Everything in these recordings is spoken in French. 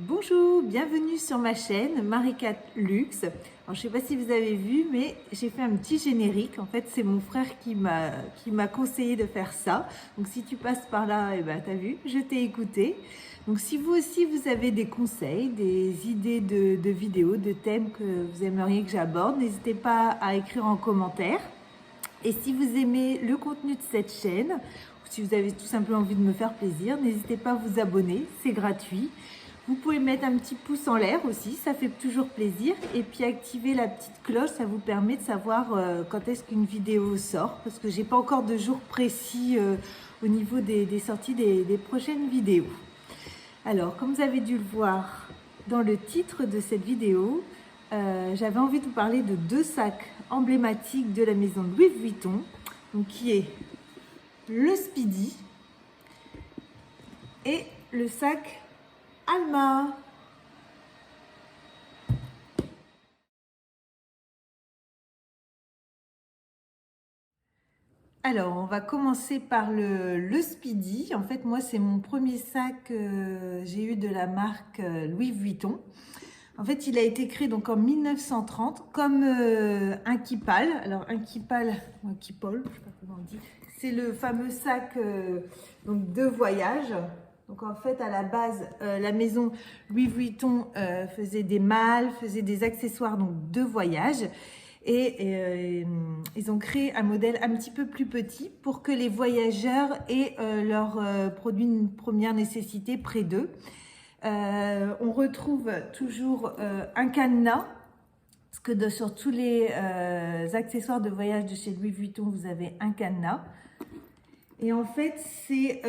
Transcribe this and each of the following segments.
Bonjour, bienvenue sur ma chaîne Marie-Cat Luxe. Alors, je ne sais pas si vous avez vu, mais j'ai fait un petit générique. En fait, c'est mon frère qui m'a conseillé de faire ça. Donc, si tu passes par là, eh ben, tu as vu, je t'ai écouté. Donc, si vous aussi, vous avez des conseils, des idées de vidéos, de thèmes que vous aimeriez que j'aborde, n'hésitez pas à écrire en commentaire. Et si vous aimez le contenu de cette chaîne, ou si vous avez tout simplement envie de me faire plaisir, n'hésitez pas à vous abonner, c'est gratuit. Vous pouvez mettre un petit pouce en l'air aussi, ça fait toujours plaisir. Et puis activer la petite cloche, ça vous permet de savoir quand est-ce qu'une vidéo sort. Parce que j'ai pas encore de jour précis au niveau des sorties des prochaines vidéos. Alors, comme vous avez dû le voir dans le titre de cette vidéo, j'avais envie de vous parler de deux sacs emblématiques de la maison Louis Vuitton, donc qui est le Speedy et le sac Alma. Alors, on va commencer par le Speedy. En fait, moi, c'est mon premier sac que j'ai eu de la marque Louis Vuitton. En fait, il a été créé donc en 1930 comme un kipal. Alors, un kipal, ou un kipol, je ne sais pas comment on dit. C'est le fameux sac donc de voyage. Donc, en fait, à la base, la maison Louis Vuitton faisait des malles, faisait des accessoires donc de voyage. Et ils ont créé un modèle un petit peu plus petit pour que les voyageurs aient leurs produits de première nécessité près d'eux. On retrouve toujours un cadenas, parce que sur tous les accessoires de voyage de chez Louis Vuitton, vous avez un cadenas. Et en fait, c'est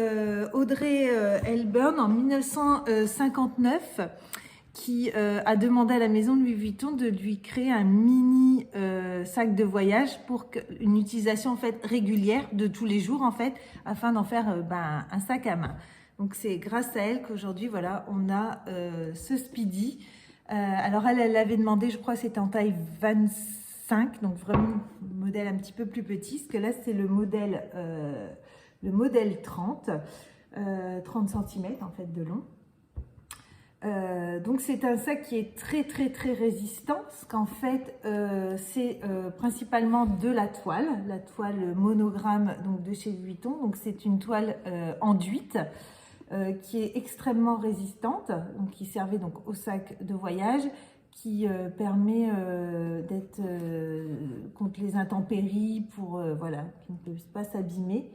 Audrey Hepburn en 1959 qui a demandé à la maison Louis Vuitton de lui créer un mini sac de voyage pour une utilisation en fait régulière de tous les jours en fait, afin d'en faire un sac à main. Donc c'est grâce à elle qu'aujourd'hui voilà on a ce Speedy. Alors elle avait demandé, je crois c'était en taille 25, donc vraiment un modèle un petit peu plus petit, parce que là c'est le modèle 30, 30 cm en fait de long. Donc c'est un sac qui est très résistant, parce qu'en fait c'est principalement de la toile monogramme donc de chez Vuitton. Donc c'est une toile enduite qui est extrêmement résistante, donc qui servait donc au sac de voyage, qui permet d'être contre les intempéries, pour voilà, qui ne peut pas s'abîmer.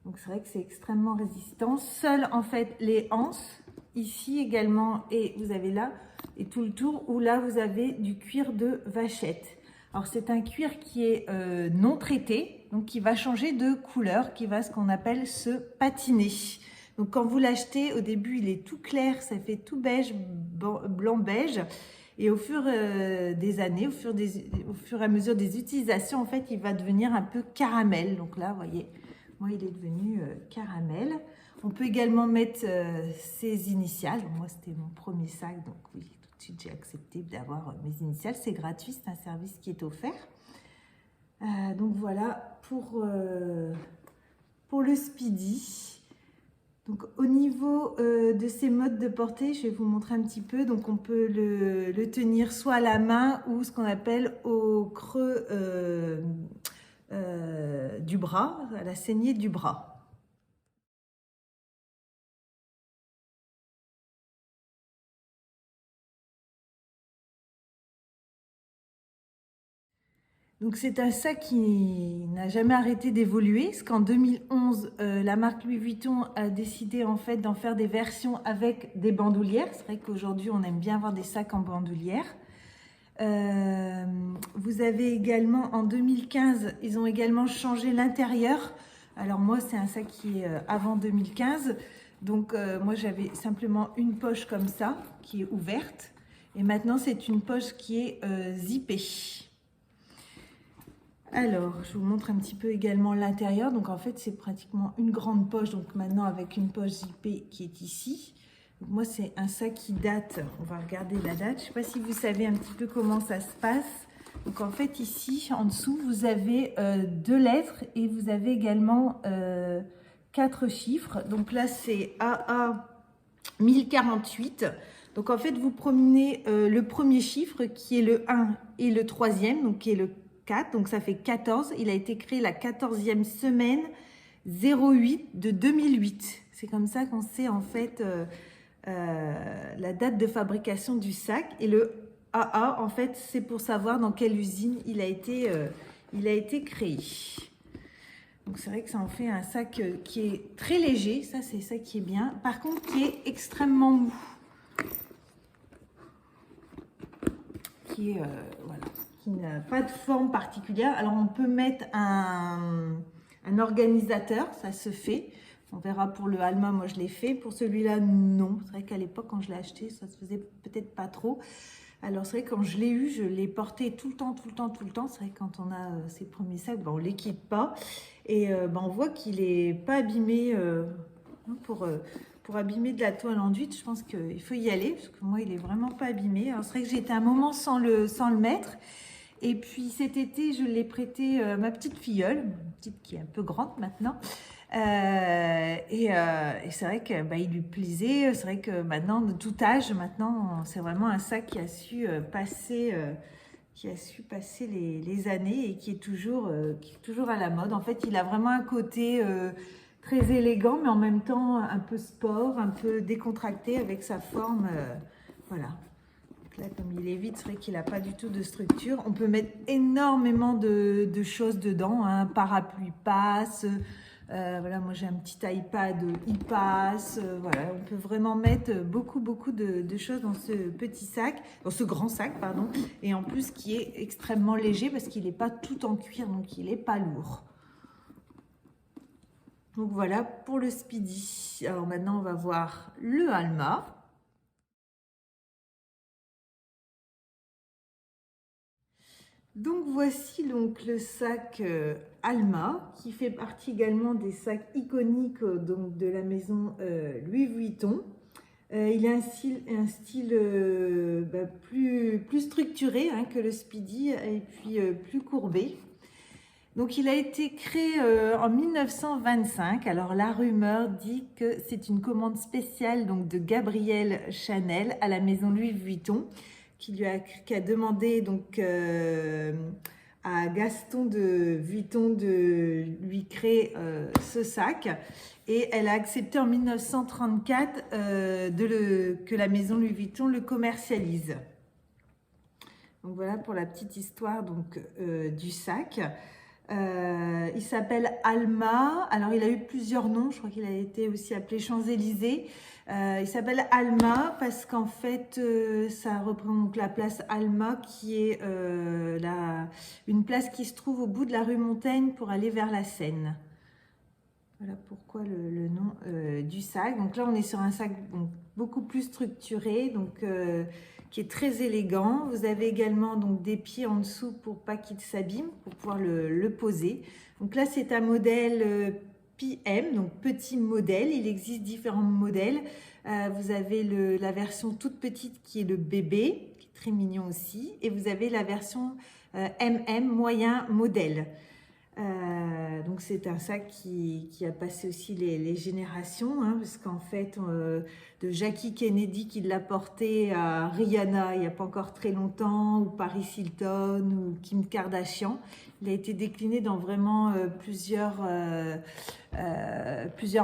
Donc c'est vrai que c'est extrêmement résistant. Seules en fait les anses ici également, et vous avez là et tout le tour où là vous avez du cuir de vachette. Alors c'est un cuir qui est non traité, donc qui va changer de couleur, qui va ce qu'on appelle se patiner. Donc quand vous l'achetez au début il est tout clair, ça fait tout beige, blanc beige, et au fur des années, au fur et à mesure des utilisations, en fait il va devenir un peu caramel. Donc là vous voyez, moi il est devenu caramel. On peut également mettre ses initiales. Moi, c'était mon premier sac, donc oui, tout de suite, j'ai accepté d'avoir mes initiales. C'est gratuit, c'est un service qui est offert. Donc voilà pour le Speedy. Donc au niveau de ses modes de portée, je vais vous montrer un petit peu. Donc on peut le tenir soit à la main ou ce qu'on appelle au creux du bras, à la saignée du bras. Donc c'est un sac qui n'a jamais arrêté d'évoluer, parce qu'en 2011, la marque Louis Vuitton a décidé en fait d'en faire des versions avec des bandoulières. C'est vrai qu'aujourd'hui on aime bien avoir des sacs en bandoulière. Vous avez également en 2015, ils ont également changé l'intérieur. Alors moi c'est un sac qui est avant 2015, donc moi j'avais simplement une poche comme ça qui est ouverte, et maintenant c'est une poche qui est zippée. Alors, je vous montre un petit peu également l'intérieur. Donc, en fait, c'est pratiquement une grande poche. Donc, maintenant, avec une poche zippée qui est ici. Donc, moi, c'est un sac qui date. On va regarder la date. Je ne sais pas si vous savez un petit peu comment ça se passe. Donc, en fait, ici, en dessous, vous avez 2 lettres et vous avez également 4 chiffres. Donc, là, c'est AA 1048. Donc en fait, vous prenez le premier chiffre qui est le 1 et le troisième, donc qui est le 4, donc ça fait 14. Il a été créé la 14e semaine 08 de 2008. C'est comme ça qu'on sait en fait la date de fabrication du sac. Et le AA, en fait, c'est pour savoir dans quelle usine il a été créé. Donc c'est vrai que ça en fait un sac qui est très léger, ça c'est ça qui est bien. Par contre, qui est extrêmement mou. Voilà, qui n'a pas de forme particulière. Alors on peut mettre un organisateur, ça se fait. On verra pour le Alma, moi je l'ai fait. Pour celui-là, non. C'est vrai qu'à l'époque, quand je l'ai acheté, ça se faisait peut-être pas trop. Alors c'est vrai que quand je l'ai eu, je l'ai porté tout le temps. C'est vrai que quand on a ses premiers sacs, ben, on ne les quitte pas. Et ben, on voit qu'il n'est pas abîmé pour abîmer de la toile enduite. Je pense qu'il faut y aller, parce que moi, il n'est vraiment pas abîmé. Alors c'est vrai que j'ai été un moment sans le mettre. Et puis cet été, je l'ai prêté à ma petite filleule, une petite qui est un peu grande maintenant. Et c'est vrai que bah, il lui plaisait. C'est vrai que maintenant, de tout âge, maintenant, c'est vraiment un sac qui a su passer, les années et qui est toujours à la mode. En fait, il a vraiment un côté très élégant, mais en même temps un peu sport, un peu décontracté avec sa forme. Voilà. Donc là, comme il est vide, c'est vrai qu'il n'a pas du tout de structure. On peut mettre énormément de choses dedans. Un parapluie passe. Voilà, moi j'ai un petit iPad, il passe. Voilà, on peut vraiment mettre beaucoup de choses dans ce petit sac, dans ce grand sac, pardon. Et en plus, qui est extrêmement léger parce qu'il n'est pas tout en cuir, donc il n'est pas lourd. Donc voilà pour le Speedy. Alors maintenant, on va voir le Alma. Donc voici donc le sac Alma qui fait partie également des sacs iconiques donc de la maison Louis Vuitton. Il a un style plus structuré hein, que le Speedy et puis plus courbé. Donc il a été créé en 1925. Alors la rumeur dit que c'est une commande spéciale donc de Gabrielle Chanel à la maison Louis Vuitton qui a demandé donc à Gaston de Vuitton de lui créer ce sac. Et elle a accepté en 1934 que la maison Louis Vuitton le commercialise. Donc voilà pour la petite histoire donc, du sac. Il s'appelle Alma. Alors il a eu plusieurs noms. Je crois qu'il a été aussi appelé Champs-Élysées. Il s'appelle Alma parce qu'en fait ça représente donc la place Alma qui est une place qui se trouve au bout de la rue Montaigne pour aller vers la Seine. Voilà pourquoi le nom du sac. Donc là on est sur un sac donc, beaucoup plus structuré, donc qui est très élégant. Vous avez également donc des pieds en dessous pour pas qu'il s'abîme, pour pouvoir le poser. Donc là c'est un modèle PM, donc petit modèle. Il existe différents modèles. Vous avez la version toute petite qui est le bébé, qui est très mignon aussi. Et vous avez la version MM, moyen modèle. Donc c'est un sac qui a passé aussi les générations, hein, parce qu'en fait, de Jackie Kennedy qui l'a porté à Rihanna il n'y a pas encore très longtemps, ou Paris Hilton, ou Kim Kardashian, il a été décliné dans vraiment plusieurs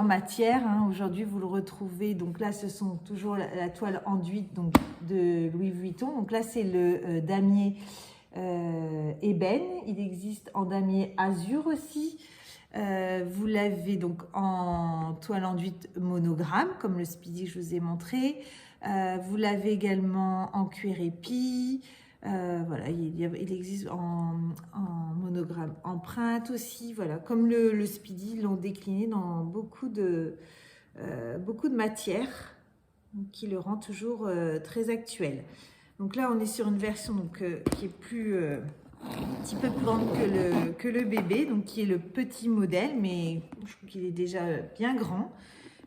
matières. Hein. Aujourd'hui, vous le retrouvez, donc là, ce sont toujours la toile enduite donc, de Louis Vuitton. Donc là, c'est le damier ébène, il existe en damier azur aussi. Vous l'avez donc en toile enduite monogramme, comme le Speedy que je vous ai montré. Vous l'avez également en cuir épi. Voilà, il existe en monogramme empreinte aussi. Voilà, comme le Speedy, ils l'ont décliné dans beaucoup de matières, qui le rend toujours très actuel. Donc là, on est sur une version donc, qui est un petit peu plus grande que le bébé, donc qui est le petit modèle, mais je trouve qu'il est déjà bien grand.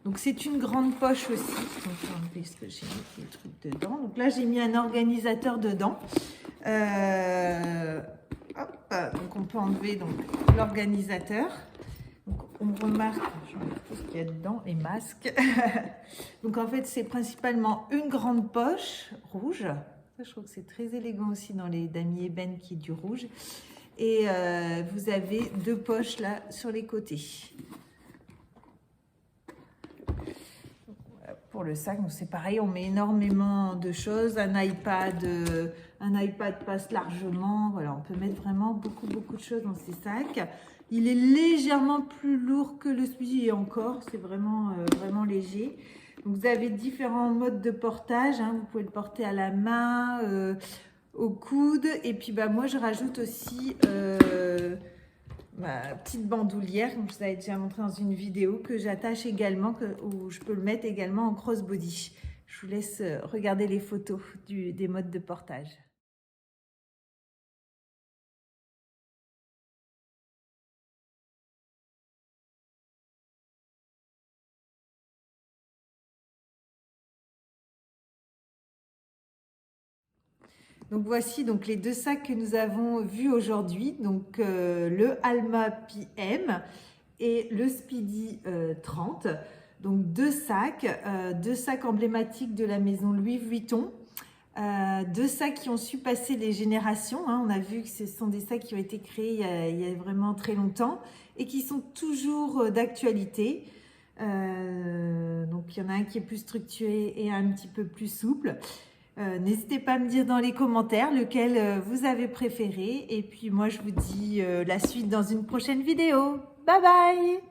Donc c'est une grande poche aussi. Donc je vais enlever ce que j'ai mis des trucs dedans. Donc là, j'ai mis un organisateur dedans. Donc on peut enlever donc l'organisateur. Donc, on remarque, je vais mettre tout ce qu'il y a dedans, les masques. Donc en fait, c'est principalement une grande poche rouge. Ça, je trouve que c'est très élégant aussi dans les damier ébène qui est du rouge. Et vous avez deux poches là sur les côtés. Pour le sac, c'est pareil, on met énormément de choses. Un iPad passe largement. Voilà, on peut mettre vraiment beaucoup de choses dans ces sacs. Il est légèrement plus lourd que le Speedy et encore, c'est vraiment léger. Donc vous avez différents modes de portage. Hein. Vous pouvez le porter à la main, au coude. Et puis moi, je rajoute aussi ma petite bandoulière, comme je vous avais déjà montré dans une vidéo, que j'attache également, où je peux le mettre également en crossbody. Je vous laisse regarder les photos des modes de portage. Donc voici donc les deux sacs que nous avons vus aujourd'hui, donc le Alma PM et le Speedy 30. Donc deux sacs emblématiques de la maison Louis Vuitton. Deux sacs qui ont su passer les générations. Hein. On a vu que ce sont des sacs qui ont été créés il y a vraiment très longtemps et qui sont toujours d'actualité. Donc il y en a un qui est plus structuré et un petit peu plus souple. N'hésitez pas à me dire dans les commentaires lequel vous avez préféré. Et puis moi, je vous dis la suite dans une prochaine vidéo. Bye bye!